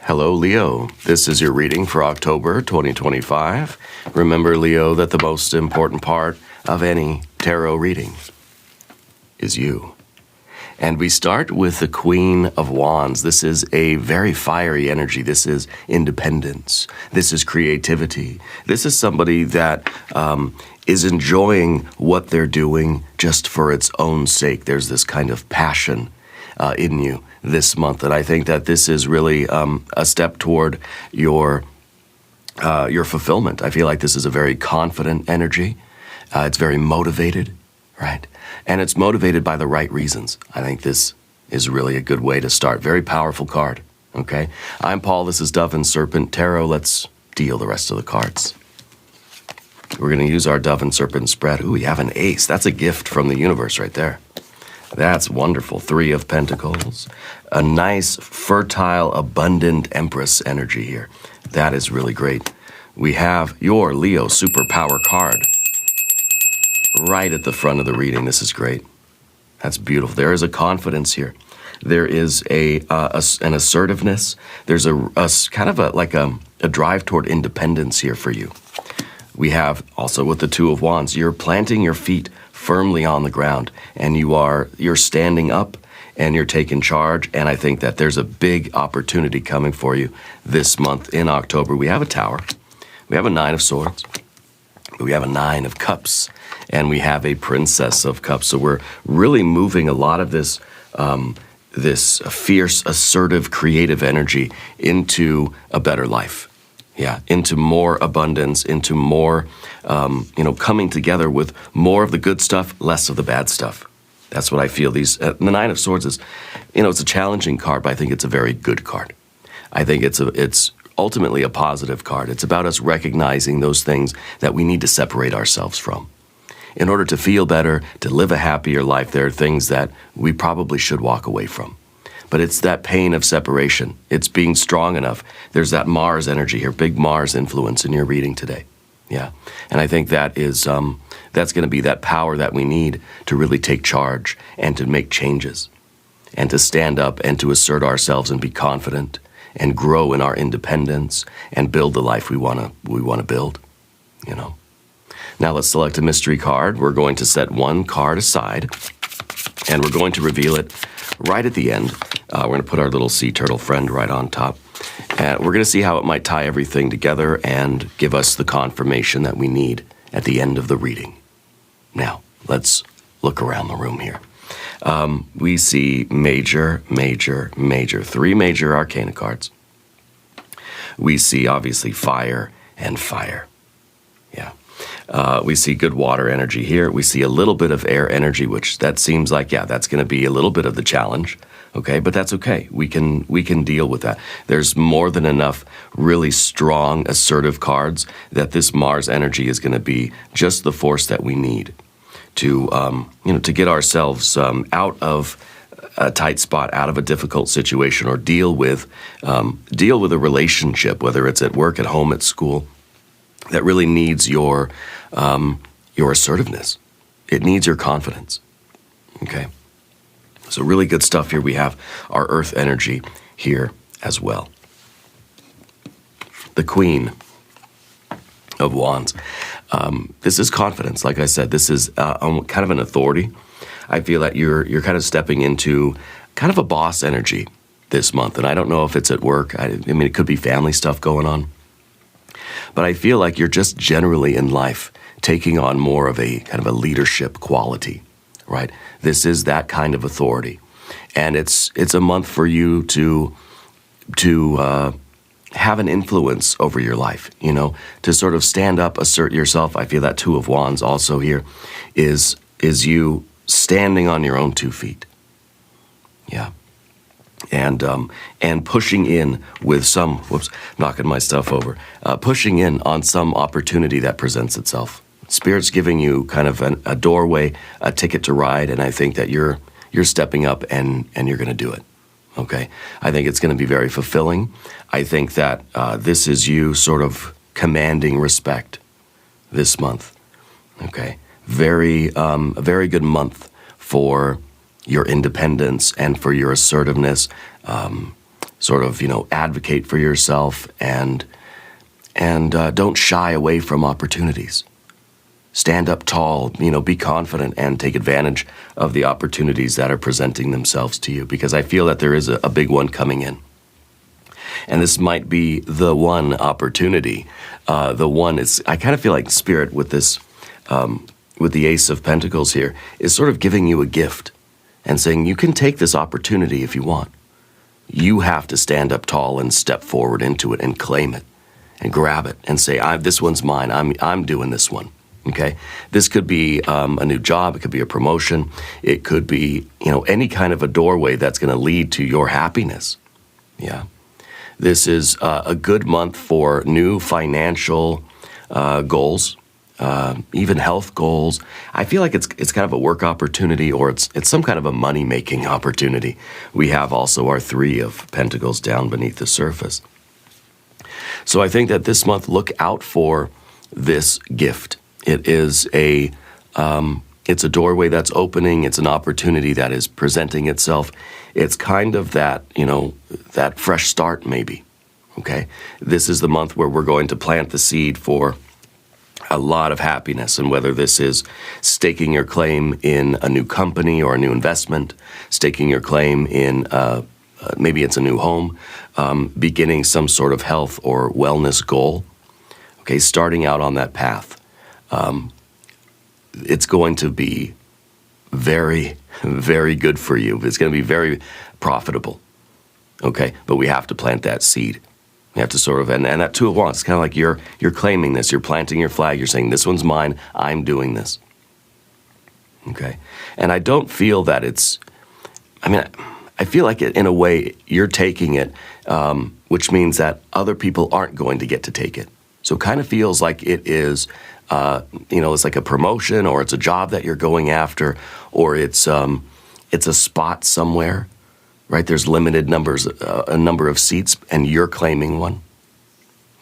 Hello, Leo. This is your reading for October 2025. Remember, Leo, that the most important part of any tarot reading is you. And we start with the Queen of Wands. This is a very fiery energy. This is independence. This is creativity. This is somebody that is enjoying what they're doing just for its own sake. There's this kind of passion in you this month, and I think that this is really a step toward your fulfillment. I feel like this is a very confident energy. It's very motivated, right? And it's motivated by the right reasons. I think this is really a good way to start. Very powerful card, okay? I'm Paul. This is Dove and Serpent Tarot. Let's deal the rest of the cards. We're going to use our Dove and Serpent spread. Ooh, we have an ace. That's a gift from the universe right there. That's wonderful. 3 of Pentacles. A nice, fertile, abundant Empress energy here. That is really great. We have your Leo Superpower card right at the front of the reading. This is great. That's beautiful. There is a confidence here. There is an assertiveness. There's a kind of a drive toward independence here for you. We have also with the 2 of Wands, you're planting your feet firmly on the ground, and you're standing up and you're taking charge. And I think that there's a big opportunity coming for you this month in October. We have a Tower, we have a 9 of Swords, we have a 9 of Cups, and we have a Princess of Cups. So we're really moving a lot of this this fierce, assertive, creative energy into a better life. Yeah, into more abundance, into more, coming together with more of the good stuff, less of the bad stuff. That's what I feel. The 9 of Swords is, it's a challenging card, but I think it's a very good card. I think it's ultimately a positive card. It's about us recognizing those things that we need to separate ourselves from. In order to feel better, to live a happier life, there are things that we probably should walk away from. But it's that pain of separation. It's being strong enough. There's that Mars energy here, big Mars influence in your reading today. Yeah, and I think that is that's going to be that power that we need to really take charge and to make changes and to stand up and to assert ourselves and be confident and grow in our independence and build the life we want to build, Now let's select a mystery card. We're going to set one card aside, and we're going to reveal it right at the end. We're going to put our little sea turtle friend right on top. And we're going to see how it might tie everything together and give us the confirmation that we need at the end of the reading. Now, let's look around the room here. We see major, 3 major arcana cards. We see, obviously, fire and fire. Yeah. We see good water energy here. We see a little bit of air energy, which that seems like, that's going to be a little bit of the challenge. Okay, but that's okay. We can deal with that. There's more than enough really strong, assertive cards that this Mars energy is going to be just the force that we need to, to get ourselves out of a tight spot, out of a difficult situation, or deal with a relationship, whether it's at work, at home, at school, that really needs your assertiveness. It needs your confidence. Okay. So really good stuff here. We have our earth energy here as well. The Queen of Wands. This is confidence. Like I said, this is kind of an authority. I feel that you're kind of stepping into kind of a boss energy this month. And I don't know if it's at work. I mean, it could be family stuff going on. But I feel like you're just generally in life taking on more of a kind of a leadership quality. Right? This is that kind of authority. And it's a month for you to have an influence over your life, to sort of stand up, assert yourself. I feel that 2 of Wands also here is you standing on your own 2 feet. Yeah. And pushing in with some, knocking my stuff over, pushing in on some opportunity that presents itself. Spirit's giving you kind of a doorway, a ticket to ride, and I think that you're stepping up and you're going to do it, okay? I think it's going to be very fulfilling. I think that this is you sort of commanding respect this month, okay? A very good month for your independence and for your assertiveness. sort of, advocate for yourself and don't shy away from opportunities. Stand up tall, be confident and take advantage of the opportunities that are presenting themselves to you, because I feel that there is a big one coming in. And this might be the one opportunity. I kind of feel like Spirit with this, with the Ace of Pentacles here, is sort of giving you a gift and saying you can take this opportunity if you want. You have to stand up tall and step forward into it and claim it and grab it and say, this one's mine. I'm doing this one. Okay, this could be a new job. It could be a promotion. It could be, any kind of a doorway that's going to lead to your happiness. Yeah, this is a good month for new financial goals, even health goals. I feel like it's kind of a work opportunity, or it's some kind of a money-making opportunity. We have also our Three of Pentacles down beneath the surface. So I think that this month, look out for this gift. It is it's a doorway that's opening. It's an opportunity that is presenting itself. It's kind of that, that fresh start maybe, okay? This is the month where we're going to plant the seed for a lot of happiness, and whether this is staking your claim in a new company or a new investment, staking your claim in maybe it's a new home, beginning some sort of health or wellness goal, okay, starting out on that path. It's going to be very, very good for you. It's going to be very profitable, okay? But we have to plant that seed. We have to sort of, and that Two of Wands, it's kind of like you're claiming this. You're planting your flag. You're saying, this one's mine. I'm doing this, okay? And I don't feel that I feel like in a way you're taking it, which means that other people aren't going to get to take it. So it kind of feels like it is, it's like a promotion, or it's a job that you're going after, or it's a spot somewhere, right? There's limited numbers, a number of seats, and you're claiming one,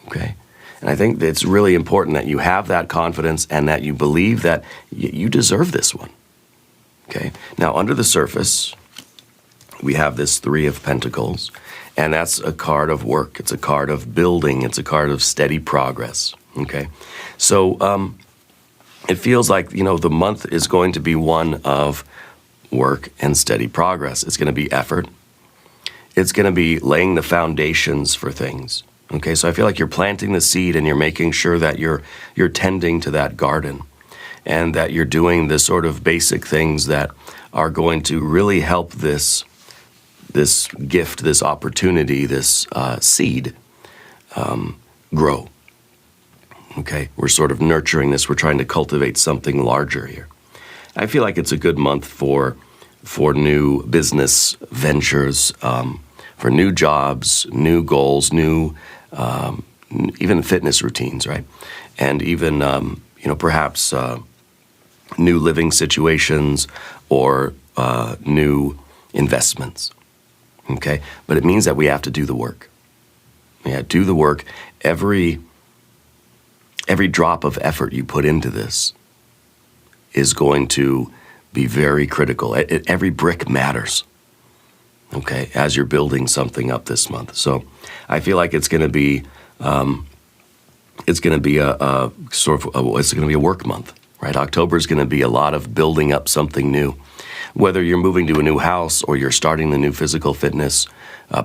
okay? And I think that it's really important that you have that confidence and that you believe that you deserve this one, okay? Now, under the surface, we have this Three of Pentacles, and that's a card of work. It's a card of building. It's a card of steady progress, okay? So it feels like, the month is going to be one of work and steady progress. It's going to be effort. It's going to be laying the foundations for things, okay? So I feel like you're planting the seed and you're making sure that you're tending to that garden, and that you're doing the sort of basic things that are going to really help this gift, this opportunity, this seed grow. Okay, we're sort of nurturing this. We're trying to cultivate something larger here. I feel like it's a good month for new business ventures, for new jobs, new goals, new even fitness routines, right? And even perhaps new living situations or new investments. Okay, but it means that we have to do the work. Yeah, do the work. Every drop of effort you put into this is going to be very critical. Every brick matters, okay, as you're building something up this month. So I feel like it's going to be a work month, right? October is going to be a lot of building up something new. Whether you're moving to a new house, or you're starting the new physical fitness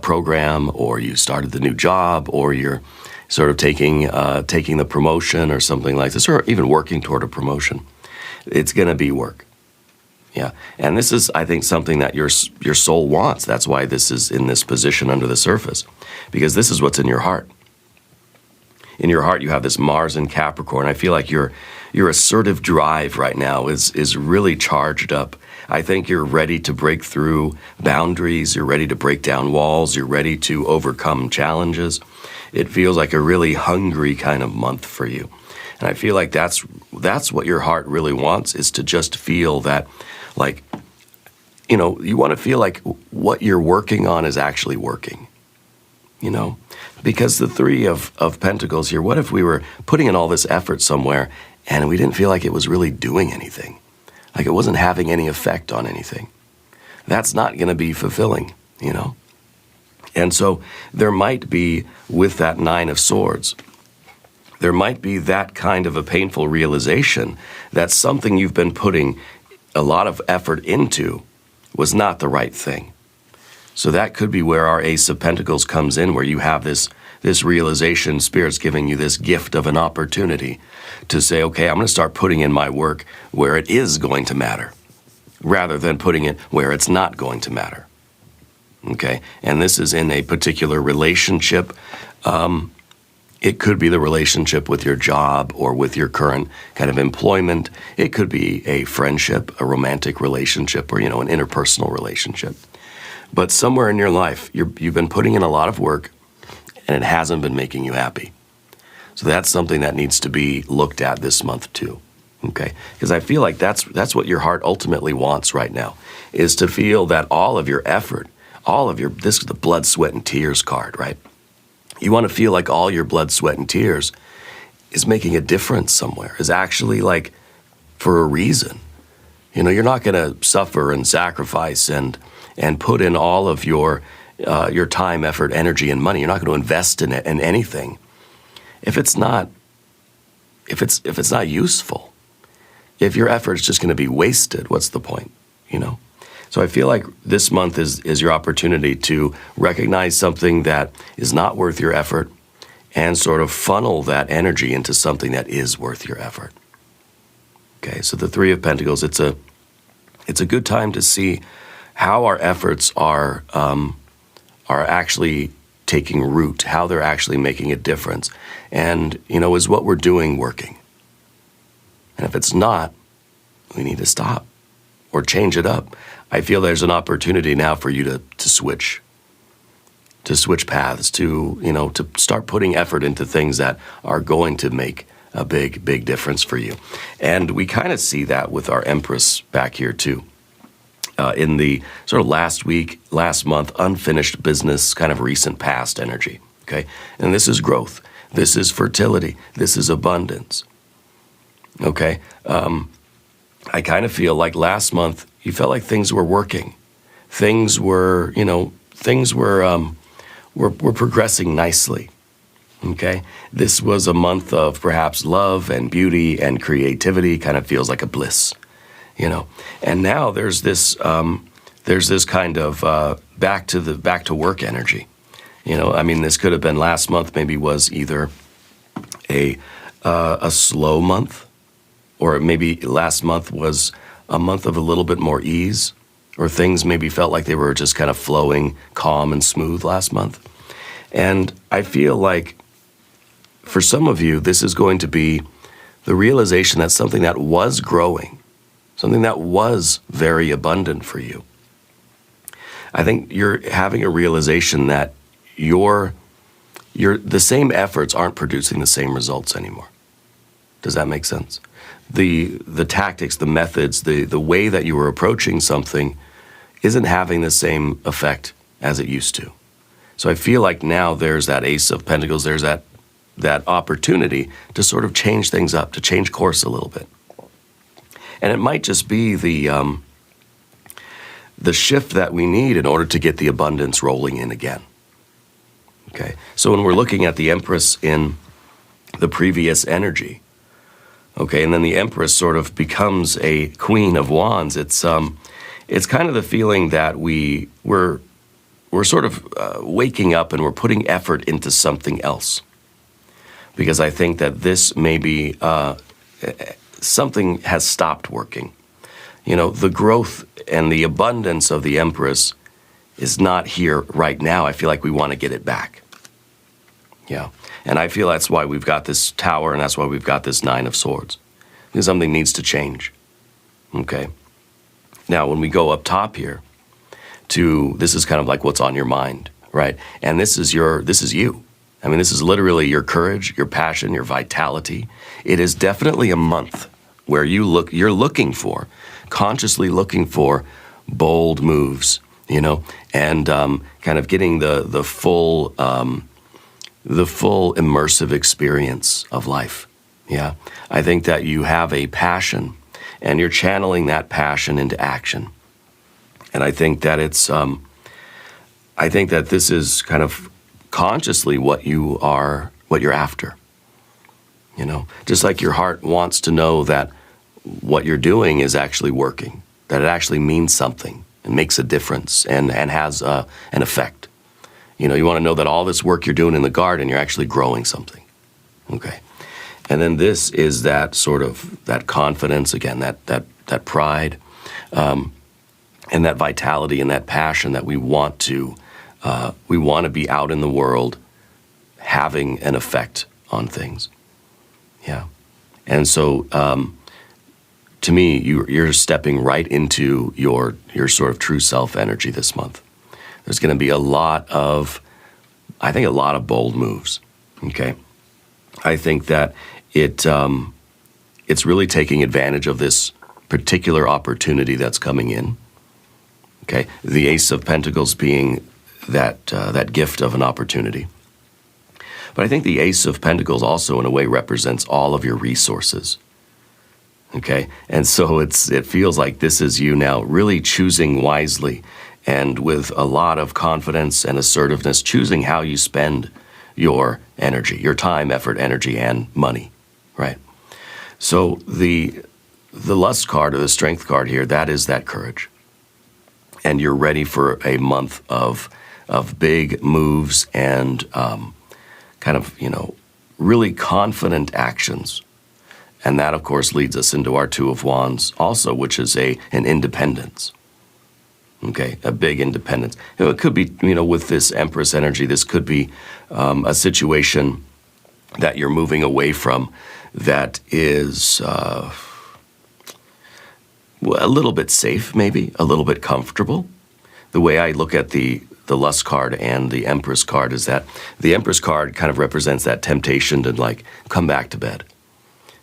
program, or you started the new job, or you're sort of taking the promotion or something like this, or even working toward a promotion, it's going to be work. Yeah, and this is, I think, something that your soul wants. That's why this is in this position under the surface, because this is what's in your heart. In your heart, you have this Mars in Capricorn. I feel like your assertive drive right now is really charged up. I think you're ready to break through boundaries. You're ready to break down walls. You're ready to overcome challenges. It feels like a really hungry kind of month for you. And I feel like that's what your heart really wants, is to just feel that, like, you want to feel like what you're working on is actually working, Because the Three of Pentacles here, what if we were putting in all this effort somewhere and we didn't feel like it was really doing anything? Like it wasn't having any effect on anything. That's not going to be fulfilling, And so there might be, with that Nine of Swords, there might be that kind of a painful realization that something you've been putting a lot of effort into was not the right thing. So that could be where our Ace of Pentacles comes in, where you have this realization, Spirit's giving you this gift of an opportunity to say, okay, I'm going to start putting in my work where it is going to matter, rather than putting it where it's not going to matter. Okay, and this is in a particular relationship. It could be the relationship with your job or with your current kind of employment. It could be a friendship, a romantic relationship, or, an interpersonal relationship. But somewhere in your life, you've been putting in a lot of work, and it hasn't been making you happy. So that's something that needs to be looked at this month too. Okay, because I feel like that's what your heart ultimately wants right now, is to feel that all of your effort, this is the blood, sweat, and tears card, right? You want to feel like all your blood, sweat, and tears is making a difference somewhere, is actually like for a reason. You're not going to suffer and sacrifice and put in all of your time, effort, energy, and money. You're not going to invest in it in anything if it's not useful. If your effort is just going to be wasted, what's the point? So I feel like this month is your opportunity to recognize something that is not worth your effort and sort of funnel that energy into something that is worth your effort. Okay, so the Three of Pentacles, it's a good time to see how our efforts are actually taking root, how they're actually making a difference. And, is what we're doing working? And if it's not, we need to stop or change it up. I feel there's an opportunity now for you to switch paths, to start putting effort into things that are going to make a big, big difference for you. And we kind of see that with our Empress back here too. In the sort of last month, unfinished business, kind of recent past energy, okay? And this is growth. This is fertility. This is abundance, okay? I kind of feel like last month, you felt like things were working. Things were progressing nicely, okay? This was a month of perhaps love and beauty and creativity, kind of feels like a bliss, And now there's this kind of back to work energy. This could have been last month, maybe was either a slow month, or maybe last month was a month of a little bit more ease, or things maybe felt like they were just kind of flowing calm and smooth last month. And I feel like for some of you, this is going to be the realization that something that was growing, something that was very abundant for you, I think you're having a realization that the same efforts aren't producing the same results anymore. Does that make sense? The tactics, the methods, the way that you were approaching something isn't having the same effect as it used to. So I feel like now there's that Ace of Pentacles, there's that opportunity to sort of change things up, to change course a little bit. And it might just be the shift that we need in order to get the abundance rolling in again. Okay, so when we're looking at the Empress in the previous energy, okay, and then the Empress sort of becomes a Queen of Wands, it's kind of the feeling that we're sort of waking up and we're putting effort into something else. Because I think that this may be something has stopped working. The growth and the abundance of the Empress is not here right now. I feel like we want to get it back. Yeah. And I feel that's why we've got this Tower, and that's why we've got this Nine of Swords. Because something needs to change. Okay. Now, when we go up top here this is kind of like what's on your mind, right? And this is you. This is literally your courage, your passion, your vitality. It is definitely a month where you're consciously looking for bold moves, and kind of getting the full immersive experience of life. Yeah, I think that you have a passion, and you're channeling that passion into action. And I think that I think that this is kind of consciously what you're after. You know, just like your heart wants to know that what you're doing is actually working, that it actually means something and makes a difference and has an effect. You know, you want to know that all this work you're doing in the garden, you're actually growing something. Okay. And then this is that sort of, that confidence, again, that pride, and that vitality and that passion that we want to be out in the world having an effect on things. Yeah. And so, to me, you're stepping right into your sort of true self energy this month. There's going to be a lot of bold moves. Okay. I think that it's really taking advantage of this particular opportunity that's coming in. Okay. The Ace of Pentacles being that gift of an opportunity. But I think the Ace of Pentacles also, in a way, represents all of your resources. Okay? And so it feels like this is you now really choosing wisely and with a lot of confidence and assertiveness, choosing how you spend your energy, your time, effort, energy, and money, right? So the lust card or the strength card here, that is that courage. And you're ready for a month of big moves and kind of, really confident actions. And that, of course, leads us into our Two of Wands also, which is an independence. Okay, a big independence. It could be, with this Empress energy, this could be a situation that you're moving away from that is a little bit safe, maybe, a little bit comfortable. The way I look at the Lust card and the Empress card is that the Empress card kind of represents that temptation to come back to bed.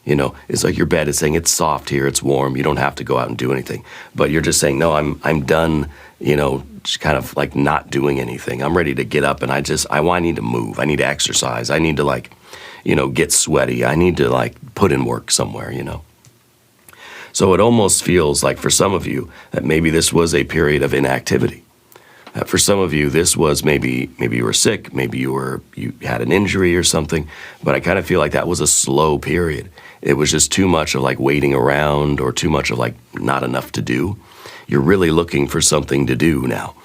It's like your bed is saying it's soft here, it's warm, you don't have to go out and do anything. But you're just saying, no, I'm done, just kind of not doing anything. I'm ready to get up and I need to move. I need to exercise. I need to get sweaty. I need to put in work somewhere, So it almost feels like for some of you that maybe this was a period of inactivity. For some of you, this was maybe you were sick, maybe you had an injury or something, but I kind of feel like that was a slow period. It was just too much of waiting around or too much of not enough to do. You're really looking for something to do now.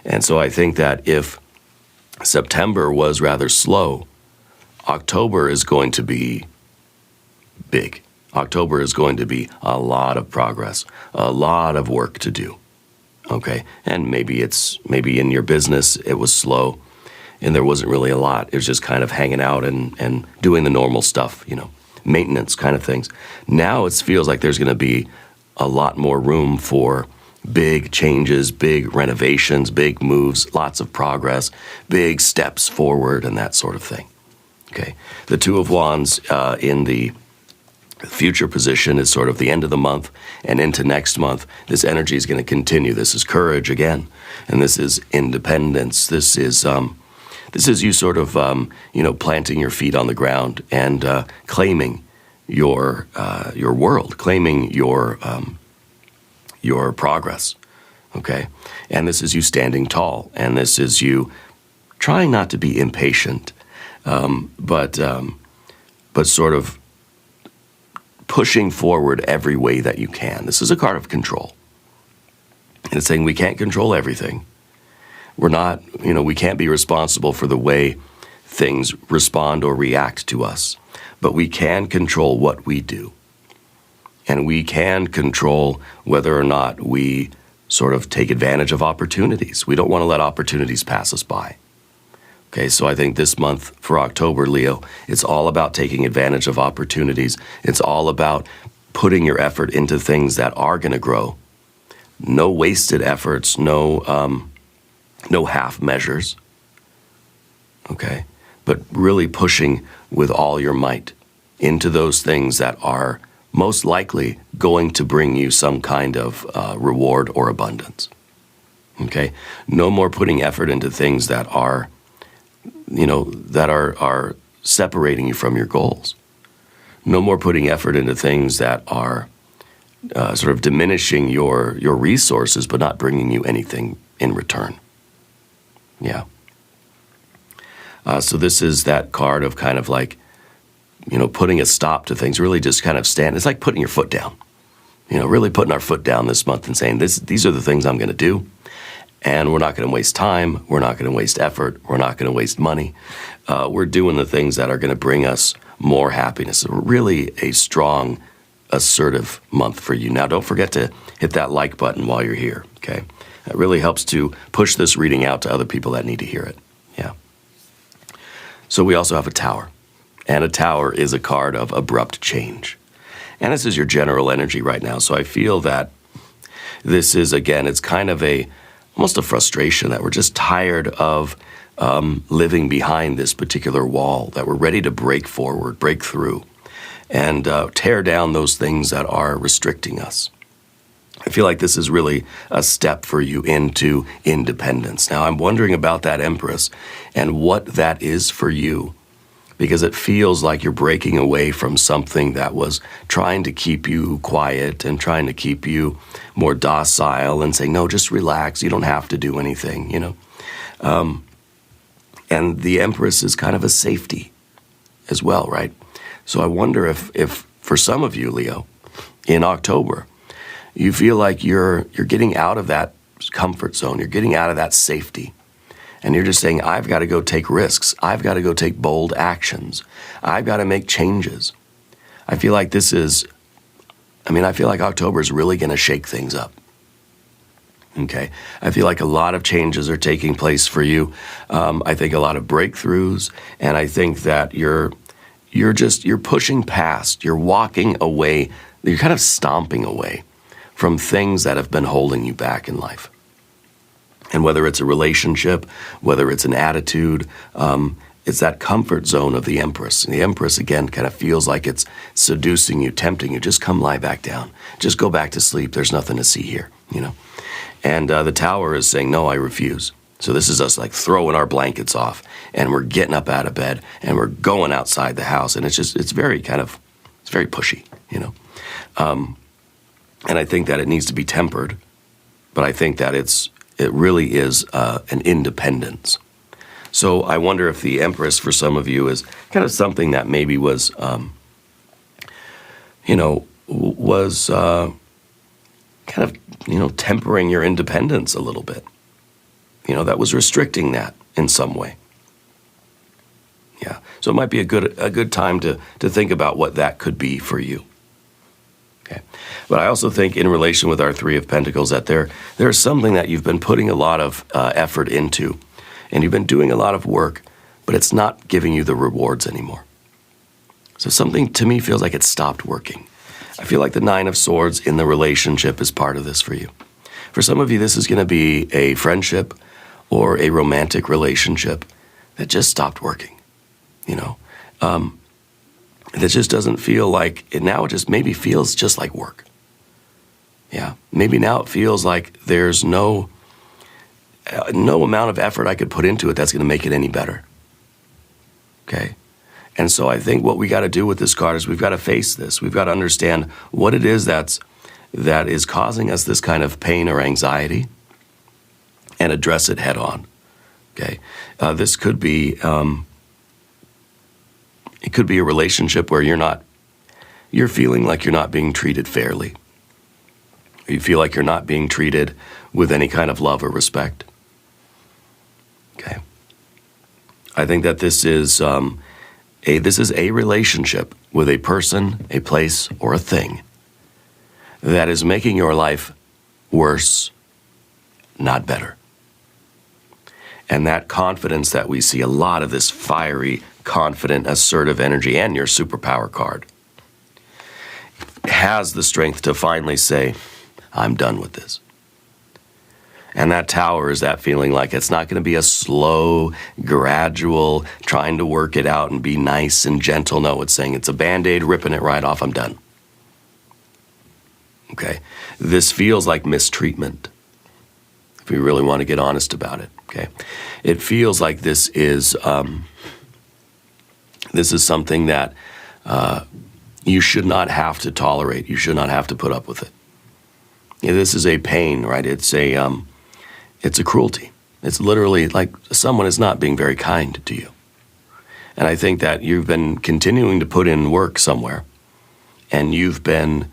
And so I think that if September was rather slow, October is going to be big. October is going to be a lot of progress, a lot of work to do. Okay, and maybe in your business it was slow and there wasn't really a lot. It was just kind of hanging out and doing the normal stuff, maintenance kind of things. Now it feels like there's going to be a lot more room for big changes, big renovations, big moves, lots of progress, big steps forward and that sort of thing. Okay, the Two of Wands in the future position is sort of the end of the month and into next month. This energy is going to continue. This is courage again, and this is independence. This is you sort of planting your feet on the ground and claiming your world, claiming your progress. Okay, and this is you standing tall, and this is you trying not to be impatient, but sort of pushing forward every way that you can. This is a card of control. And it's saying we can't control everything. We're not, we can't be responsible for the way things respond or react to us. But we can control what we do. And we can control whether or not we sort of take advantage of opportunities. We don't want to let opportunities pass us by. Okay, so I think this month for October, Leo, it's all about taking advantage of opportunities. It's all about putting your effort into things that are going to grow. No wasted efforts, no half measures. Okay, but really pushing with all your might into those things that are most likely going to bring you some kind of reward or abundance. Okay, no more putting effort into things that are are separating you from your goals. No more putting effort into things that are sort of diminishing your resources, but not bringing you anything in return. Yeah. So this is that card of kind of like, putting a stop to things, really just kind of it's like putting your foot down, really putting our foot down this month and saying, these are the things I'm going to do. And we're not going to waste time. We're not going to waste effort. We're not going to waste money. We're doing the things that are going to bring us more happiness. Really a strong, assertive month for you. Now, don't forget to hit that like button while you're here, okay? It really helps to push this reading out to other people that need to hear it. Yeah. So we also have a Tower. And a Tower is a card of abrupt change. And this is your general energy right now. So I feel that this is, again, it's kind of almost a frustration that we're just tired of living behind this particular wall, that we're ready to break forward, break through, and tear down those things that are restricting us. I feel like this is really a step for you into independence. Now, I'm wondering about that Empress and what that is for you, because it feels like you're breaking away from something that was trying to keep you quiet and trying to keep you more docile and saying, no, just relax. You don't have to do anything, and the Empress is kind of a safety as well, right? So I wonder if for some of you, Leo, in October, you feel like you're getting out of that comfort zone. You're getting out of that safety. And you're just saying, I've got to go take risks. I've got to go take bold actions. I've got to make changes. I feel like I feel like October is really going to shake things up. Okay? I feel like a lot of changes are taking place for you. I think a lot of breakthroughs. And I think that you're pushing past, you're walking away, you're kind of stomping away from things that have been holding you back in life. And whether it's a relationship, whether it's an attitude, it's that comfort zone of the Empress. And the Empress, again, kind of feels like it's seducing you, tempting you. Just come lie back down. Just go back to sleep. There's nothing to see here, And the Tower is saying, no, I refuse. So this is us like throwing our blankets off, and we're getting up out of bed, and we're going outside the house. And it's very pushy, And I think that it needs to be tempered, but I think that it really is an independence. So I wonder if the Empress for some of you is kind of something that maybe was, tempering your independence a little bit. That was restricting that in some way. Yeah. So it might be a good time to think about what that could be for you. Okay. But I also think in relation with our Three of Pentacles that there's something that you've been putting a lot of effort into, and you've been doing a lot of work, but it's not giving you the rewards anymore. So something to me feels like it stopped working. I feel like the Nine of Swords in the relationship is part of this for you. For some of you, this is going to be a friendship or a romantic relationship that just stopped working, That just doesn't feel like it now. It just maybe feels just like work. Yeah, maybe now it feels like there's no amount of effort I could put into it that's going to make it any better. Okay, and so I think what we got to do with this card is we've got to face this. We've got to understand what it is that is causing us this kind of pain or anxiety, and address it head on. Okay, this could be. It could be a relationship where you're feeling like you're not being treated fairly. Or you feel like you're not being treated with any kind of love or respect. Okay. I think that this is a relationship with a person, a place, or a thing that is making your life worse, not better. And that confidence that we see, a lot of this fiery, confident, assertive energy, and your superpower card, has the strength to finally say, I'm done with this. And that Tower is that feeling like it's not going to be a slow, gradual, trying to work it out and be nice and gentle. No, it's saying it's a Band-Aid, ripping it right off, I'm done. Okay? This feels like mistreatment, if we really want to get honest about it. Okay? It feels like this is something that you should not have to tolerate. You should not have to put up with it. Yeah, this is a pain, right? It's a cruelty. It's literally like someone is not being very kind to you. And I think that you've been continuing to put in work somewhere, and you've been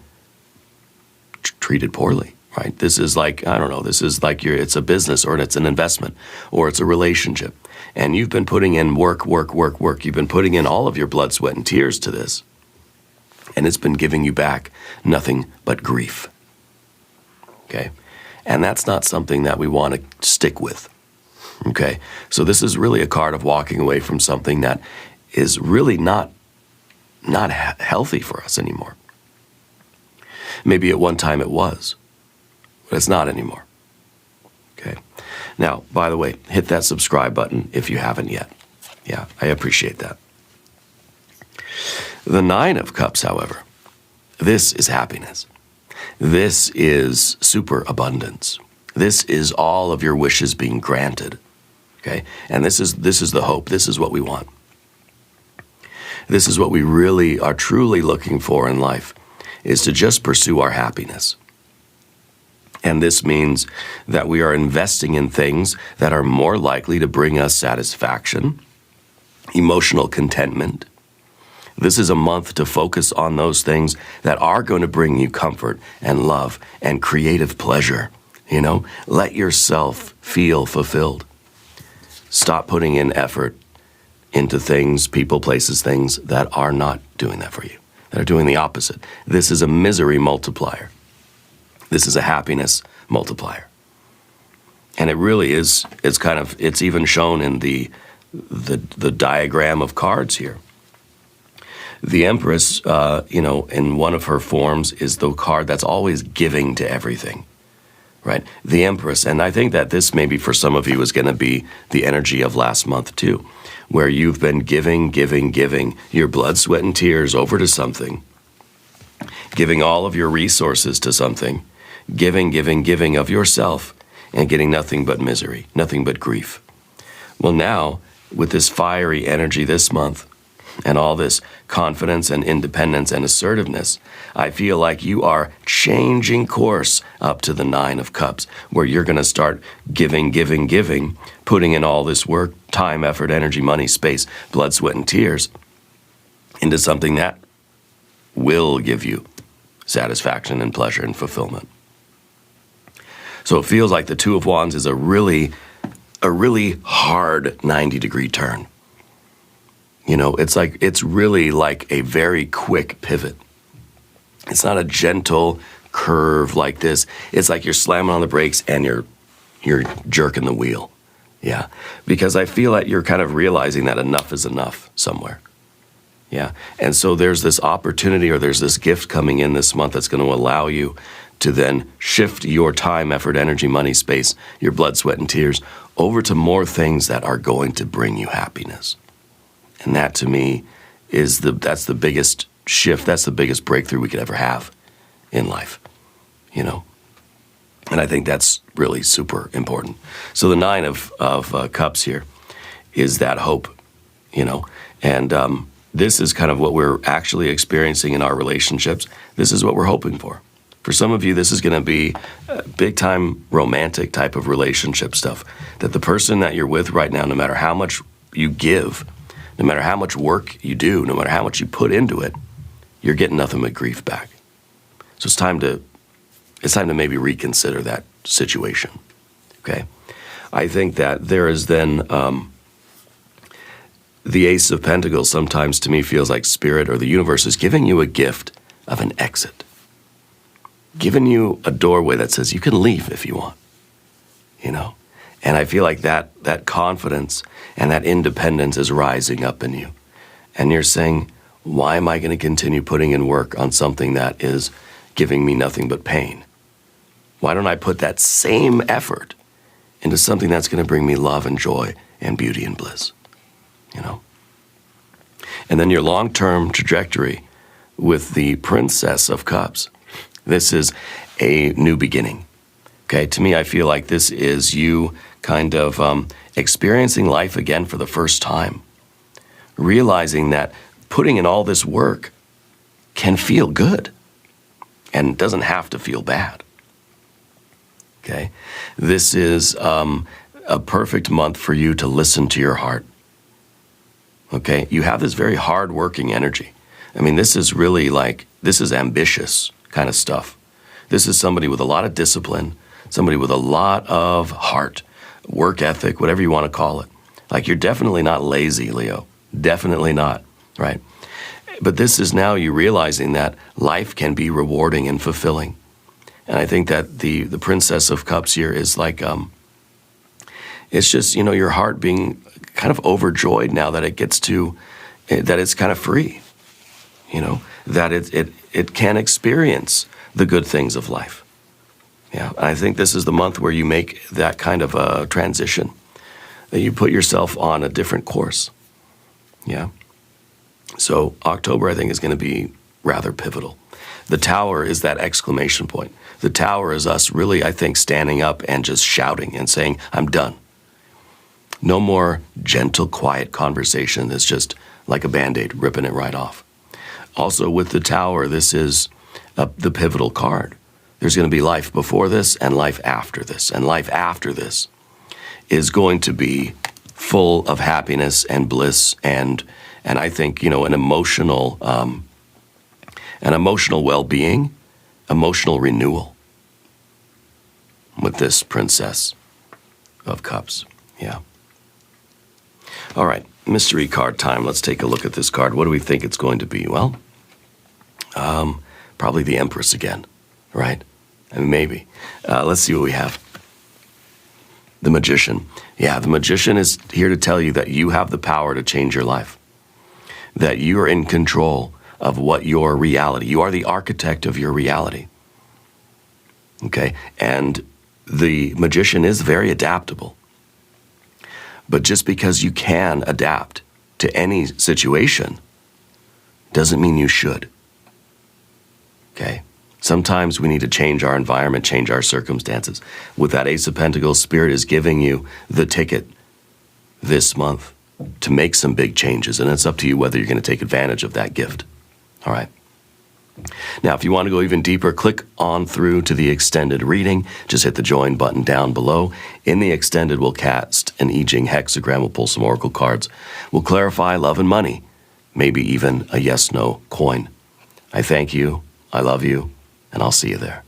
treated poorly, right? This is like, I don't know, this is like it's a business, or it's an investment, or it's a relationship. And you've been putting in work. You've been putting in all of your blood, sweat, and tears to this. And it's been giving you back nothing but grief. Okay? And that's not something that we want to stick with. Okay? So this is really a card of walking away from something that is really not healthy for us anymore. Maybe at one time it was, but it's not anymore. Okay? Now, by the way, hit that subscribe button if you haven't yet. Yeah, I appreciate that. The Nine of Cups, however, this is happiness. This is superabundance. This is all of your wishes being granted. Okay? And this is the hope. This is what we want. This is what we really are truly looking for in life, is to just pursue our happiness. And this means that we are investing in things that are more likely to bring us satisfaction, emotional contentment. This is a month to focus on those things that are going to bring you comfort and love and creative pleasure. You know, let yourself feel fulfilled. Stop putting in effort into things, people, places, things that are not doing that for you, that are doing the opposite. This is a misery multiplier. This is a happiness multiplier. And it really is, it's even shown in the diagram of cards here. The Empress, in one of her forms is the card that's always giving to everything, right? The Empress, and I think that this maybe for some of you is going to be the energy of last month too, where you've been giving your blood, sweat, and tears over to something, giving all of your resources to something, giving of yourself, and getting nothing but misery, nothing but grief. Well, now, with this fiery energy this month, and all this confidence and independence and assertiveness, I feel like you are changing course up to the Nine of Cups, where you're going to start giving, putting in all this work, time, effort, energy, money, space, blood, sweat, and tears into something that will give you satisfaction and pleasure and fulfillment. So it feels like the Two of Wands is a really hard 90-degree turn. You know, it's really like a very quick pivot. It's not a gentle curve like this. It's like you're slamming on the brakes and you're jerking the wheel. Yeah, because I feel like you're kind of realizing that enough is enough somewhere. Yeah, and so there's this opportunity, or there's this gift coming in this month that's going to allow you to then shift your time, effort, energy, money, space, your blood, sweat, and tears over to more things that are going to bring you happiness. And that, to me, that's the biggest shift. That's the biggest breakthrough we could ever have in life, you know. And I think that's really super important. So the Nine of Cups here is that hope, you know. And this is kind of what we're actually experiencing in our relationships. This is what we're hoping for. For some of you, this is going to be big-time romantic type of relationship stuff. That the person that you're with right now, no matter how much you give, no matter how much work you do, no matter how much you put into it, you're getting nothing but grief back. So it's time to maybe reconsider that situation, okay? I think that there is then the Ace of Pentacles sometimes to me feels like Spirit or the universe is giving you a gift of an exit, giving you a doorway that says you can leave if you want, you know? And I feel like that confidence and that independence is rising up in you. And you're saying, why am I going to continue putting in work on something that is giving me nothing but pain? Why don't I put that same effort into something that's going to bring me love and joy and beauty and bliss, you know? And then your long-term trajectory with the Princess of Cups. This is a new beginning. Okay, to me, I feel like this is you kind of experiencing life again for the first time, realizing that putting in all this work can feel good and doesn't have to feel bad. Okay, this is a perfect month for you to listen to your heart. Okay? You have this very hard-working energy. I mean, this is really like, this is ambitious kind of stuff. This is somebody with a lot of discipline, somebody with a lot of heart, work ethic, whatever you want to call it. Like, you're definitely not lazy, Leo. Definitely not, right? But this is now you realizing that life can be rewarding and fulfilling. And I think that the Princess of Cups here is like, it's just, you know, your heart being kind of overjoyed now that it gets to, that it's kind of free, you know, that it can experience the good things of life. Yeah, I think this is the month where you make that kind of a transition, that you put yourself on a different course. Yeah. So October, I think, is going to be rather pivotal. The Tower is that exclamation point. The Tower is us really, I think, standing up and just shouting and saying, I'm done. No more gentle, quiet conversation that's just like a Band-Aid, ripping it right off. Also, with the Tower, this is the pivotal card. There's going to be life before this and life after this. And life after this is going to be full of happiness and bliss and I think, you know, an emotional well-being, emotional renewal with this Princess of Cups. Yeah. All right, mystery card time. Let's take a look at this card. What do we think it's going to be? Well, probably the Empress again, right? I mean, maybe. Let's see what we have. The Magician. Yeah, the Magician is here to tell you that you have the power to change your life, that you are in control of what your reality, you are the architect of your reality. Okay, and the Magician is very adaptable. But just because you can adapt to any situation doesn't mean you should. Okay? Sometimes we need to change our environment, change our circumstances. With that Ace of Pentacles, Spirit is giving you the ticket this month to make some big changes, and it's up to you whether you're going to take advantage of that gift. All right? Now, if you want to go even deeper, click on through to the extended reading. Just hit the join button down below. In the extended, we'll cast an I Ching hexagram. We'll pull some oracle cards. We'll clarify love and money, maybe even a yes-no coin. I thank you, I love you, and I'll see you there.